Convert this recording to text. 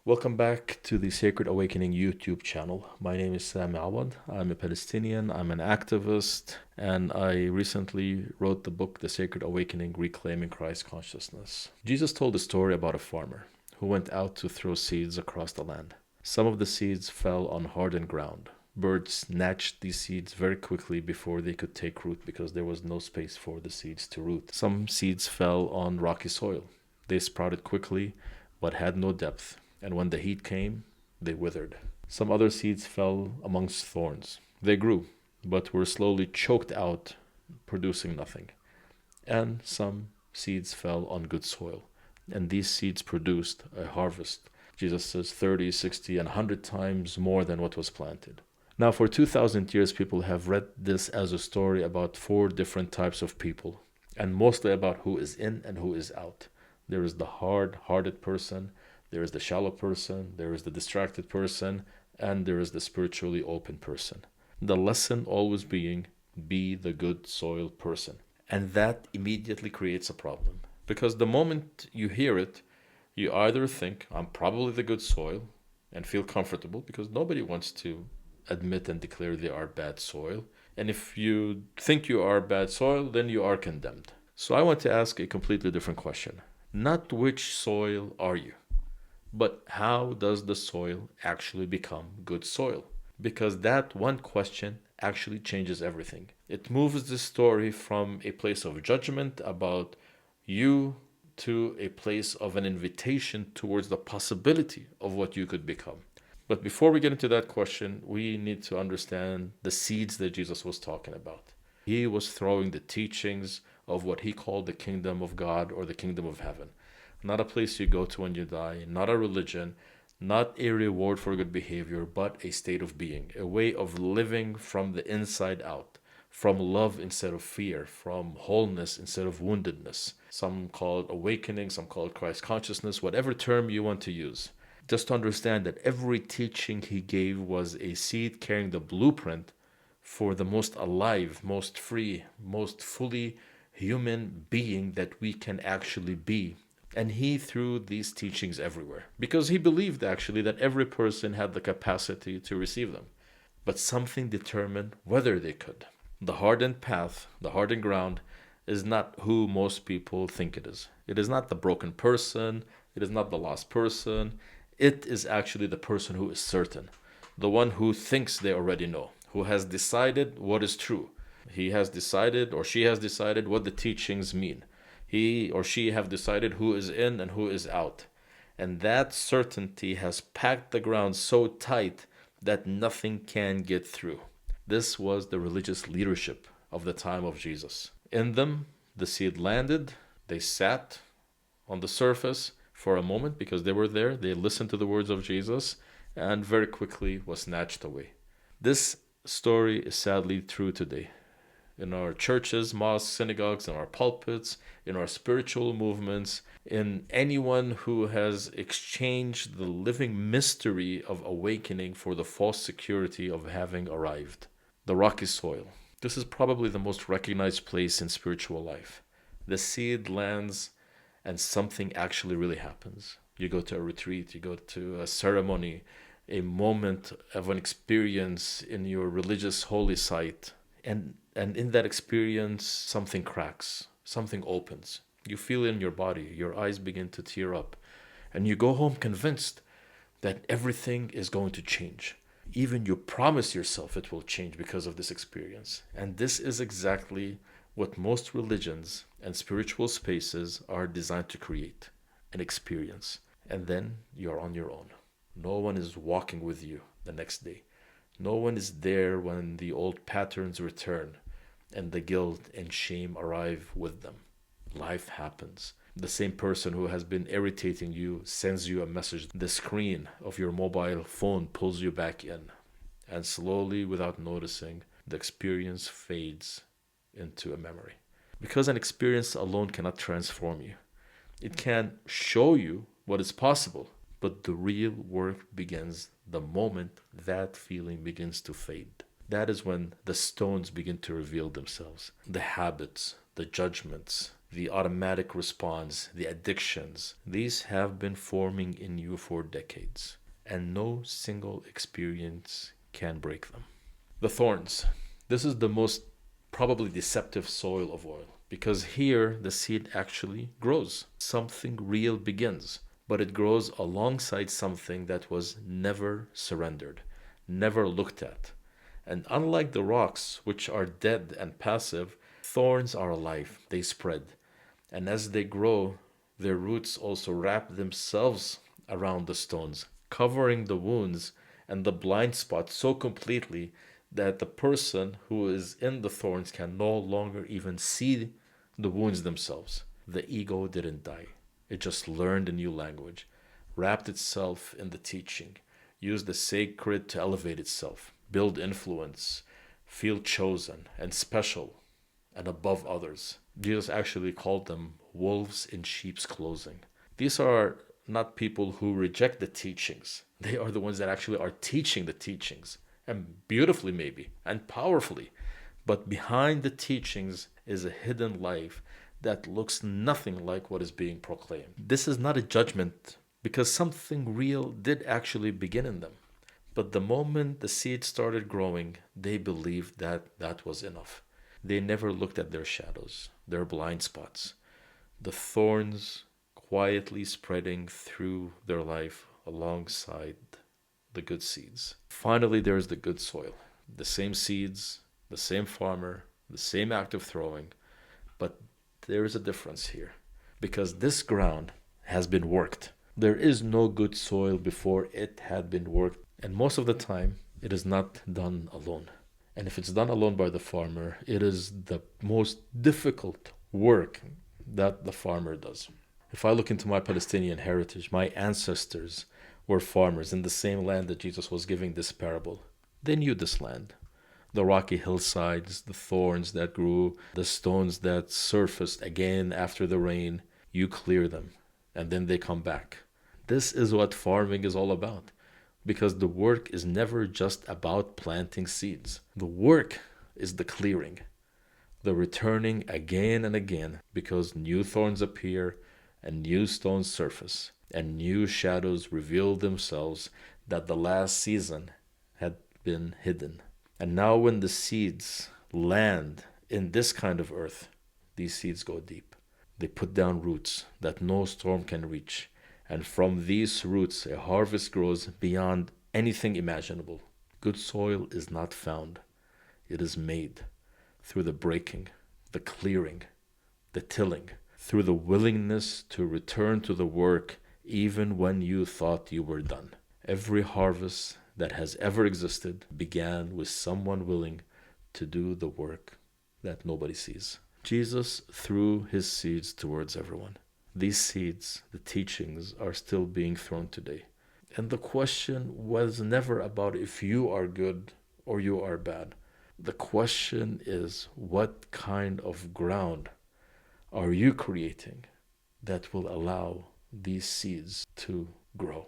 Welcome back to the Sacred Awakening YouTube channel. My name is Sam Awad. I'm a Palestinian, I'm an activist, and I recently wrote the book, The Sacred Awakening Reclaiming Christ Consciousness. Jesus told a story about a farmer who went out to throw seeds across the land. Some of the seeds fell on hardened ground. Birds snatched these seeds very quickly before they could take root because there was no space for the seeds to root. Some seeds fell on rocky soil. They sprouted quickly but had no depth, and when the heat came, they withered. Some other seeds fell amongst thorns. They grew, but were slowly choked out, producing nothing. And some seeds fell on good soil, and these seeds produced a harvest. Jesus says 30, 60, and 100 times more than what was planted. Now, for 2,000 years, people have read this as a story about four different types of people, and mostly about who is in and who is out. There is the hard-hearted person, there is the shallow person, there is the distracted person, and there is the spiritually open person. The lesson always being, be the good soil person. And that immediately creates a problem. Because the moment you hear it, you either think, I'm probably the good soil, and feel comfortable, because nobody wants to admit and declare they are bad soil. And if you think you are bad soil, then you are condemned. So I want to ask a completely different question. Not which soil are you, but how does the soil actually become good soil? Because that one question actually changes everything. It moves the story from a place of judgment about you to a place of an invitation towards the possibility of what you could become. But before we get into that question, we need to understand the seeds that Jesus was talking about. He was throwing the teachings of what he called the kingdom of God or the kingdom of heaven. Not a place you go to when you die, not a religion, not a reward for good behavior, but a state of being, a way of living from the inside out, from love instead of fear, from wholeness instead of woundedness. Some call it awakening, some call it Christ consciousness, whatever term you want to use. Just to understand that every teaching he gave was a seed carrying the blueprint for the most alive, most free, most fully human being that we can actually be. And he threw these teachings everywhere because he believed actually that every person had the capacity to receive them. But something determined whether they could. The hardened path, the hardened ground, is not who most people think it is. It is not the broken person. It is not the lost person. It is actually the person who is certain, the one who thinks they already know, who has decided what is true. He has decided or she has decided what the teachings mean. He or she have decided who is in and who is out. And that certainty has packed the ground so tight that nothing can get through. This was the religious leadership of the time of Jesus. In them, the seed landed, they sat on the surface for a moment because they were there, they listened to the words of Jesus, and very quickly was snatched away. This story is sadly true today. In our churches, mosques, synagogues, in our pulpits, in our spiritual movements, in anyone who has exchanged the living mystery of awakening for the false security of having arrived. The rocky soil. This is probably the most recognized place in spiritual life. The seed lands and something actually really happens. You go to a retreat, you go to a ceremony, a moment of an experience in your religious holy site, and in that experience, something cracks, something opens. You feel it in your body, your eyes begin to tear up, and you go home convinced that everything is going to change. Even you promise yourself it will change because of this experience. And this is exactly what most religions and spiritual spaces are designed to create, an experience. And then you're on your own. No one is walking with you the next day. No one is there when the old patterns return and the guilt and shame arrive with them. Life happens. The same person who has been irritating you sends you a message. The screen of your mobile phone pulls you back in. And slowly, without noticing, the experience fades into a memory. Because an experience alone cannot transform you. It can show you what is possible, but the real work begins the moment that feeling begins to fade. That is when the stones begin to reveal themselves. The habits, the judgments, the automatic response, the addictions, these have been forming in you for decades, and no single experience can break them. The thorns. This is the most probably deceptive soil of oil because here the seed actually grows. Something real begins, but it grows alongside something that was never surrendered, never looked at. And unlike the rocks, which are dead and passive, thorns are alive, they spread. And as they grow, their roots also wrap themselves around the stones, covering the wounds and the blind spots so completely that the person who is in the thorns can no longer even see the wounds themselves. The ego didn't die, it just learned a new language, wrapped itself in the teaching, used the sacred to elevate itself, build influence, feel chosen and special and above others. Jesus actually called them wolves in sheep's clothing. These are not people who reject the teachings. They are the ones that actually are teaching the teachings, and beautifully maybe, and powerfully. But behind the teachings is a hidden life that looks nothing like what is being proclaimed. This is not a judgment because something real did actually begin in them. But the moment the seed started growing, they believed that that was enough. They never looked at their shadows, their blind spots, the thorns quietly spreading through their life alongside the good seeds. Finally, there's the good soil. The same seeds, the same farmer, the same act of throwing, but there is a difference here because this ground has been worked. There is no good soil before it had been worked, and most of the time, it is not done alone. And if it's done alone by the farmer, it is the most difficult work that the farmer does. If I look into my Palestinian heritage, my ancestors were farmers in the same land that Jesus was giving this parable. They knew this land. The rocky hillsides, the thorns that grew, the stones that surfaced again after the rain. You clear them, and then they come back. This is what farming is all about. Because the work is never just about planting seeds. The work is the clearing, the returning again and again, because new thorns appear and new stones surface and new shadows reveal themselves that the last season had been hidden. And now when the seeds land in this kind of earth, these seeds go deep. They put down roots that no storm can reach. And from these roots, a harvest grows beyond anything imaginable. Good soil is not found. It is made through the breaking, the clearing, the tilling, through the willingness to return to the work even when you thought you were done. Every harvest that has ever existed began with someone willing to do the work that nobody sees. Jesus threw his seeds towards everyone. These seeds, the teachings, are still being thrown today. And the question was never about if you are good or you are bad. The question is, what kind of ground are you creating that will allow these seeds to grow?